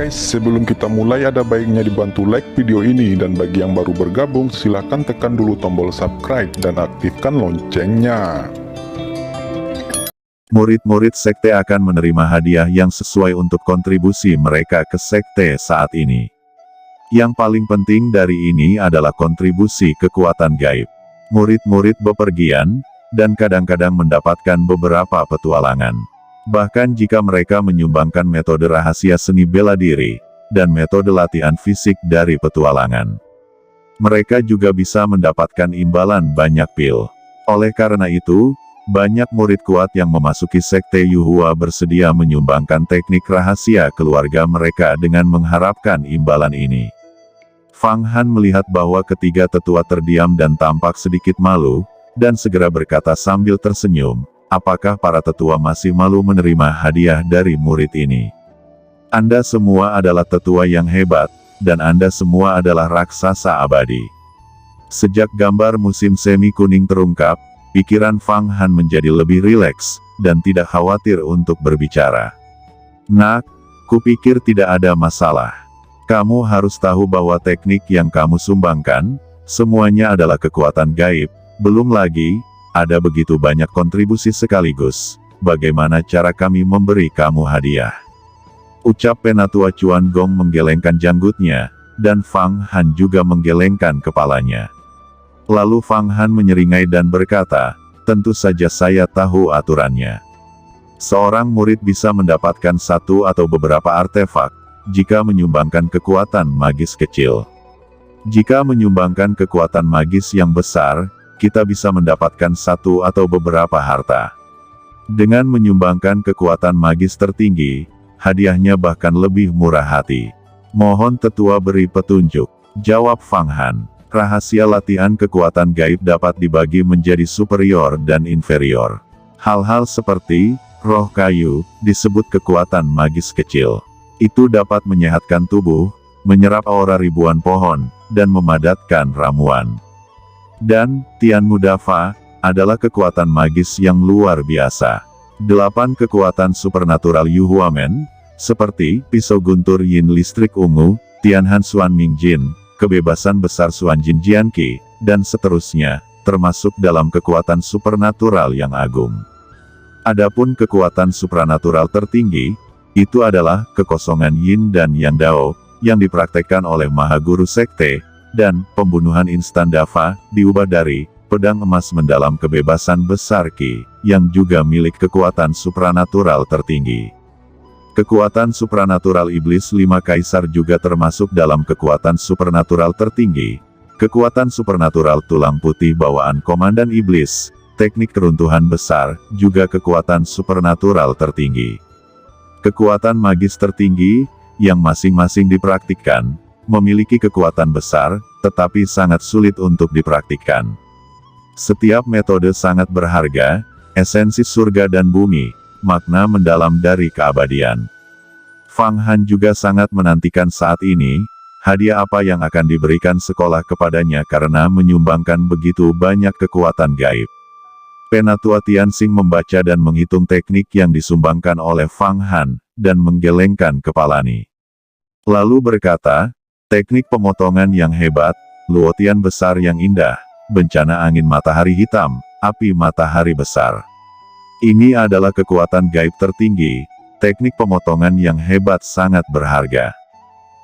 guys, sebelum kita mulai ada baiknya dibantu like video ini, dan bagi yang baru bergabung silahkan tekan dulu tombol subscribe dan aktifkan loncengnya. Murid-murid sekte akan menerima hadiah yang sesuai untuk kontribusi mereka ke sekte saat ini. Yang paling penting dari ini adalah kontribusi kekuatan gaib. Murid-murid bepergian, dan kadang-kadang mendapatkan beberapa petualangan. Bahkan jika mereka menyumbangkan metode rahasia seni bela diri, dan metode latihan fisik dari petualangan, mereka juga bisa mendapatkan imbalan banyak pil. Oleh karena itu, banyak murid kuat yang memasuki sekte Yuhua bersedia menyumbangkan teknik rahasia keluarga mereka dengan mengharapkan imbalan ini. Fang Han melihat bahwa ketiga tetua terdiam dan tampak sedikit malu, dan segera berkata sambil tersenyum, apakah para tetua masih malu menerima hadiah dari murid ini? Anda semua adalah tetua yang hebat, dan Anda semua adalah raksasa abadi. Sejak gambar musim semi kuning terungkap, pikiran Fang Han menjadi lebih rileks, dan tidak khawatir untuk berbicara. Nak, kupikir tidak ada masalah. Kamu harus tahu bahwa teknik yang kamu sumbangkan, semuanya adalah kekuatan gaib, belum lagi, ada begitu banyak kontribusi sekaligus. Bagaimana cara kami memberi kamu hadiah? Ucap Penatua Chuan Gong menggelengkan janggutnya, dan Fang Han juga menggelengkan kepalanya. Lalu Fang Han menyeringai dan berkata, tentu saja saya tahu aturannya. Seorang murid bisa mendapatkan satu atau beberapa artefak, jika menyumbangkan kekuatan magis kecil. Jika menyumbangkan kekuatan magis yang besar, kita bisa mendapatkan satu atau beberapa harta. Dengan menyumbangkan kekuatan magis tertinggi, hadiahnya bahkan lebih murah hati. Mohon tetua beri petunjuk, jawab Fang Han. Rahasia latihan kekuatan gaib dapat dibagi menjadi superior dan inferior. Hal-hal seperti roh kayu disebut kekuatan magis kecil. Itu dapat menyehatkan tubuh, menyerap aura ribuan pohon, dan memadatkan ramuan. Dan Tian Mudafa adalah kekuatan magis yang luar biasa. 8 kekuatan supernatural Yuhuamen, seperti pisau guntur yin listrik ungu, Tianhan Xuan Mingjin, kebebasan besar Xuan Jin Jianqi, dan seterusnya, termasuk dalam kekuatan supernatural yang agung. Adapun kekuatan supranatural tertinggi, itu adalah kekosongan yin dan yang dao, yang dipraktekkan oleh Maha Guru Sekte, dan pembunuhan instan Dava, diubah dari pedang emas mendalam kebebasan besar Qi, yang juga milik kekuatan supranatural tertinggi. Kekuatan supranatural iblis 5 kaisar juga termasuk dalam kekuatan supernatural tertinggi. Kekuatan supernatural tulang putih bawaan komandan iblis, teknik keruntuhan besar, juga kekuatan supernatural tertinggi. Kekuatan magis tertinggi, yang masing-masing dipraktikkan, memiliki kekuatan besar, tetapi sangat sulit untuk dipraktikkan. Setiap metode sangat berharga, esensi surga dan bumi, makna mendalam dari keabadian. Fang Han juga sangat menantikan saat ini, hadiah apa yang akan diberikan sekolah kepadanya karena menyumbangkan begitu banyak kekuatan gaib. Penatua Tianxing membaca dan menghitung teknik yang disumbangkan oleh Fang Han, dan menggelengkan kepalanya. Lalu berkata, teknik pemotongan yang hebat, luotian besar yang indah, bencana angin matahari hitam, api matahari besar. Ini adalah kekuatan gaib tertinggi, teknik pemotongan yang hebat sangat berharga.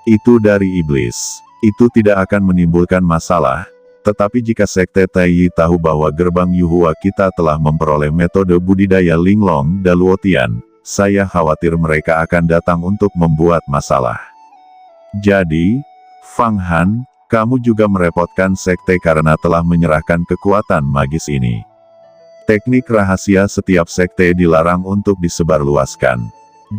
Itu dari iblis. Itu tidak akan menimbulkan masalah, tetapi jika Sekte Taiyi tahu bahwa gerbang Yuhua kita telah memperoleh metode budidaya Linglong Daluotian, saya khawatir mereka akan datang untuk membuat masalah. Jadi, Fang Han, kamu juga merepotkan sekte karena telah menyerahkan kekuatan magis ini. Teknik rahasia setiap sekte dilarang untuk disebarluaskan.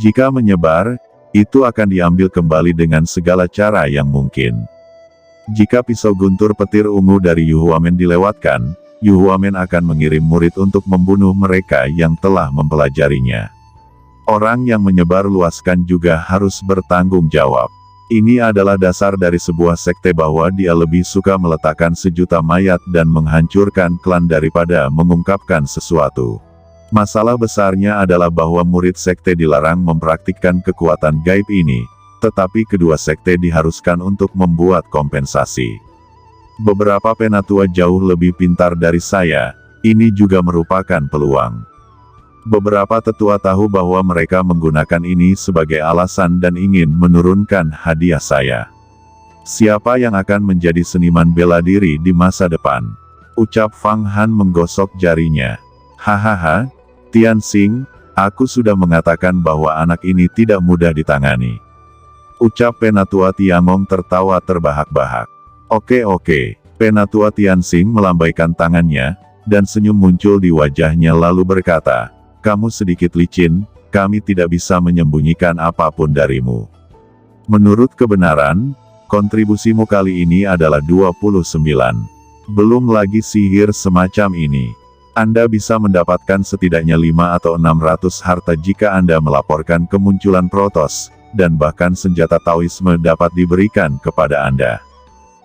Jika menyebar, itu akan diambil kembali dengan segala cara yang mungkin. Jika pisau guntur petir ungu dari Yuhuamen dilewatkan, Yuhuamen akan mengirim murid untuk membunuh mereka yang telah mempelajarinya. Orang yang menyebarluaskan juga harus bertanggung jawab. Ini adalah dasar dari sebuah sekte bahwa dia lebih suka meletakkan sejuta mayat dan menghancurkan klan daripada mengungkapkan sesuatu. Masalah besarnya adalah bahwa murid sekte dilarang mempraktikkan kekuatan gaib ini, tetapi kedua sekte diharuskan untuk membuat kompensasi. Beberapa penatua jauh lebih pintar dari saya, ini juga merupakan peluang. Beberapa tetua tahu bahwa mereka menggunakan ini sebagai alasan dan ingin menurunkan hadiah saya. Siapa yang akan menjadi seniman bela diri di masa depan? Ucap Fang Han menggosok jarinya. Hahaha, Tianxing, aku sudah mengatakan bahwa anak ini tidak mudah ditangani. Ucap Penatua Tiangong tertawa terbahak-bahak. Oke, Penatua Tianxing melambaikan tangannya, dan senyum muncul di wajahnya lalu berkata, kamu sedikit licin, kami tidak bisa menyembunyikan apapun darimu. Menurut kebenaran, kontribusimu kali ini adalah 29. Belum lagi sihir semacam ini. Anda bisa mendapatkan setidaknya 5 atau 600 harta jika Anda melaporkan kemunculan Protoss, dan bahkan senjata Taoisme dapat diberikan kepada Anda.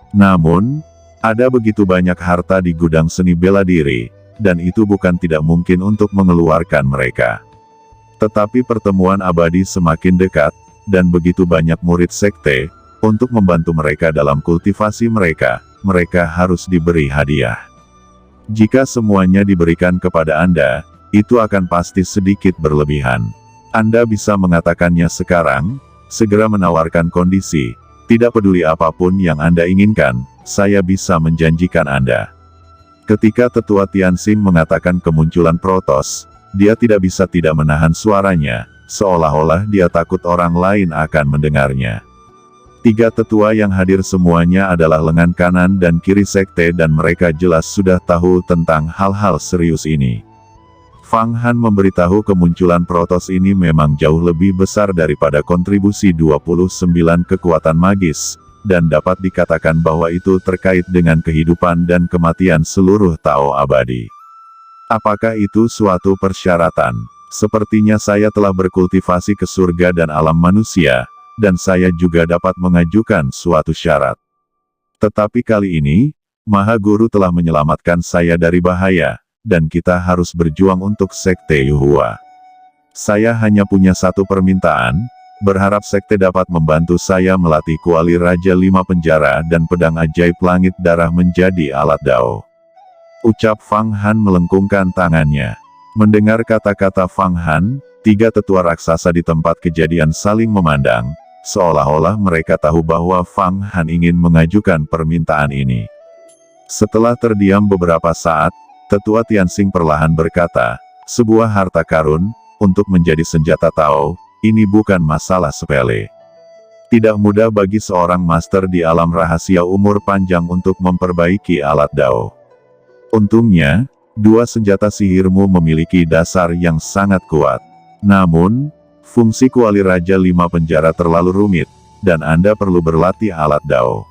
Namun, ada begitu banyak harta di gudang seni bela diri, dan itu bukan tidak mungkin untuk mengeluarkan mereka. Tetapi pertemuan abadi semakin dekat, dan begitu banyak murid sekte, untuk membantu mereka dalam kultivasi mereka harus diberi hadiah. Jika semuanya diberikan kepada Anda, itu akan pasti sedikit berlebihan. Anda bisa mengatakannya sekarang, segera menawarkan kondisi, tidak peduli apapun yang Anda inginkan, saya bisa menjanjikan Anda. Ketika Tetua Tianxing mengatakan kemunculan Protoss, dia tidak bisa tidak menahan suaranya, seolah-olah dia takut orang lain akan mendengarnya. 3 tetua yang hadir semuanya adalah lengan kanan dan kiri sekte dan mereka jelas sudah tahu tentang hal-hal serius ini. Fang Han memberitahu kemunculan Protoss ini memang jauh lebih besar daripada kontribusi 29 kekuatan magis, dan dapat dikatakan bahwa itu terkait dengan kehidupan dan kematian seluruh Tao abadi. Apakah itu suatu persyaratan? Sepertinya saya telah berkultivasi ke surga dan alam manusia, dan saya juga dapat mengajukan suatu syarat. Tetapi kali ini, Maha Guru telah menyelamatkan saya dari bahaya, dan kita harus berjuang untuk Sekte Yuhua. Saya hanya punya satu permintaan, berharap Sekte dapat membantu saya melatih kuali Raja 5 Penjara dan pedang ajaib langit darah menjadi alat dao. Ucap Fang Han melengkungkan tangannya. Mendengar kata-kata Fang Han, 3 tetua raksasa di tempat kejadian saling memandang, seolah-olah mereka tahu bahwa Fang Han ingin mengajukan permintaan ini. Setelah terdiam beberapa saat, Tetua Tianxing perlahan berkata, sebuah harta karun, untuk menjadi senjata Tao, ini bukan masalah sepele. Tidak mudah bagi seorang master di alam rahasia umur panjang untuk memperbaiki alat Dao. Untungnya, 2 senjata sihirmu memiliki dasar yang sangat kuat. Namun, fungsi kuali Raja 5 Penjara terlalu rumit, dan Anda perlu berlatih alat Dao.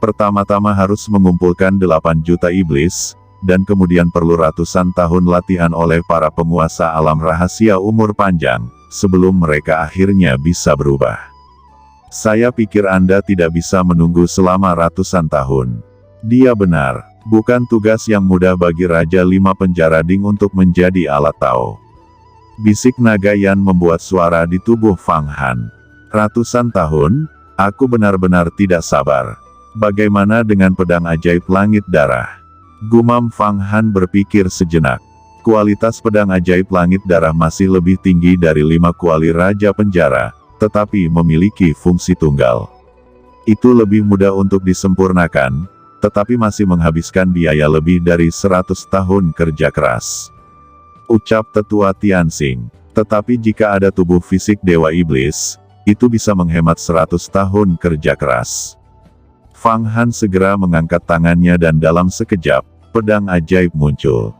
Pertama-tama harus mengumpulkan 8 juta iblis, dan kemudian perlu ratusan tahun latihan oleh para penguasa alam rahasia umur panjang, sebelum mereka akhirnya bisa berubah. Saya pikir Anda tidak bisa menunggu selama ratusan tahun. Dia benar, bukan tugas yang mudah bagi Raja 5 Penjara Ding untuk menjadi alat Tao. Bisik naga Yan membuat suara di tubuh Fang Han. Ratusan tahun, aku benar-benar tidak sabar. Bagaimana dengan pedang ajaib langit darah? Gumam Fang Han berpikir sejenak. Kualitas pedang ajaib langit darah masih lebih tinggi dari 5 kuali Raja Penjara, tetapi memiliki fungsi tunggal. Itu lebih mudah untuk disempurnakan, tetapi masih menghabiskan biaya lebih dari 100 tahun kerja keras. Ucap Tetua Tianxing. Tetapi jika ada tubuh fisik Dewa Iblis, itu bisa menghemat 100 tahun kerja keras. Fang Han segera mengangkat tangannya dan dalam sekejap, pedang ajaib muncul.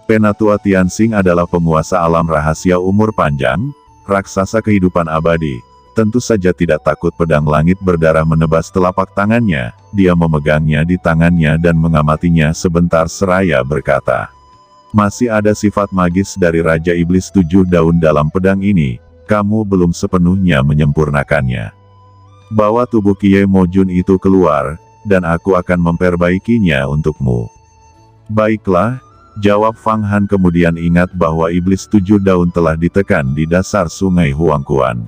Penatua Tianxing adalah penguasa alam rahasia umur panjang, raksasa kehidupan abadi. Tentu saja tidak takut pedang langit berdarah menebas telapak tangannya, dia memegangnya di tangannya dan mengamatinya sebentar seraya berkata, masih ada sifat magis dari Raja Iblis 7 daun dalam pedang ini, kamu belum sepenuhnya menyempurnakannya. Bawa tubuh Kie Mojun itu keluar, dan aku akan memperbaikinya untukmu. Baiklah, jawab Fang Han kemudian ingat bahwa Iblis 7 daun telah ditekan di dasar sungai Huangquan.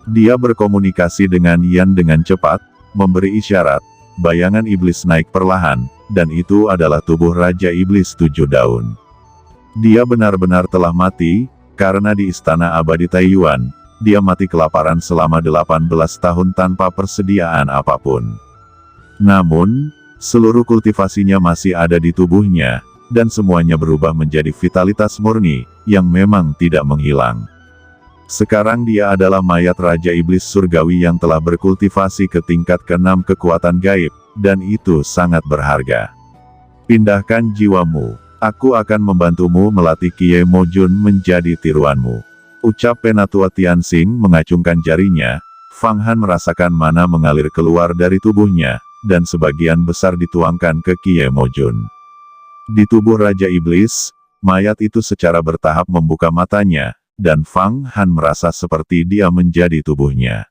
Dia berkomunikasi dengan Yan dengan cepat, memberi isyarat, bayangan iblis naik perlahan, dan itu adalah tubuh Raja Iblis 7 daun. Dia benar-benar telah mati, karena di Istana Abadi Taiyuan, dia mati kelaparan selama 18 tahun tanpa persediaan apapun. Namun, seluruh kultivasinya masih ada di tubuhnya, dan semuanya berubah menjadi vitalitas murni, yang memang tidak menghilang. Sekarang dia adalah mayat Raja Iblis Surgawi yang telah berkultivasi ke tingkat ke-6 kekuatan gaib, dan itu sangat berharga. Pindahkan jiwamu, aku akan membantumu melatih Kie Mojun menjadi tiruanmu. Ucap Penatua Tianxing mengacungkan jarinya, Fang Han merasakan mana mengalir keluar dari tubuhnya, dan sebagian besar dituangkan ke Kie Mojun. Di tubuh Raja Iblis, mayat itu secara bertahap membuka matanya, dan Fang Han merasa seperti dia menjadi tubuhnya.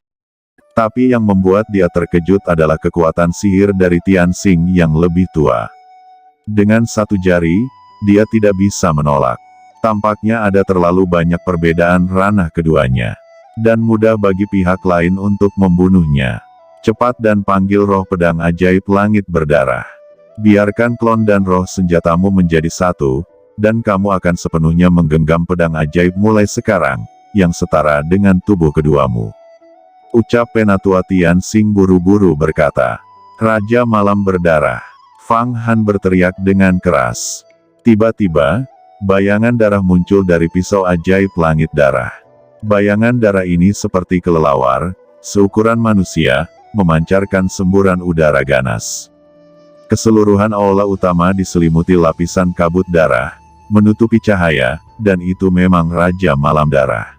Tapi yang membuat dia terkejut adalah kekuatan sihir dari Tianxing yang lebih tua. Dengan satu jari, dia tidak bisa menolak. Tampaknya ada terlalu banyak perbedaan ranah keduanya. Dan mudah bagi pihak lain untuk membunuhnya. Cepat dan panggil roh pedang ajaib langit berdarah. Biarkan klon dan roh senjatamu menjadi satu, dan kamu akan sepenuhnya menggenggam pedang ajaib mulai sekarang, yang setara dengan tubuh keduamu. Ucap Penatua Tianxing buru-buru berkata. Raja Malam berdarah. Fang Han berteriak dengan keras. Tiba-tiba, bayangan darah muncul dari pisau ajaib langit darah. Bayangan darah ini seperti kelelawar, seukuran manusia, memancarkan semburan udara ganas. Keseluruhan aula utama diselimuti lapisan kabut darah, menutupi cahaya, dan itu memang Raja Malam Darah.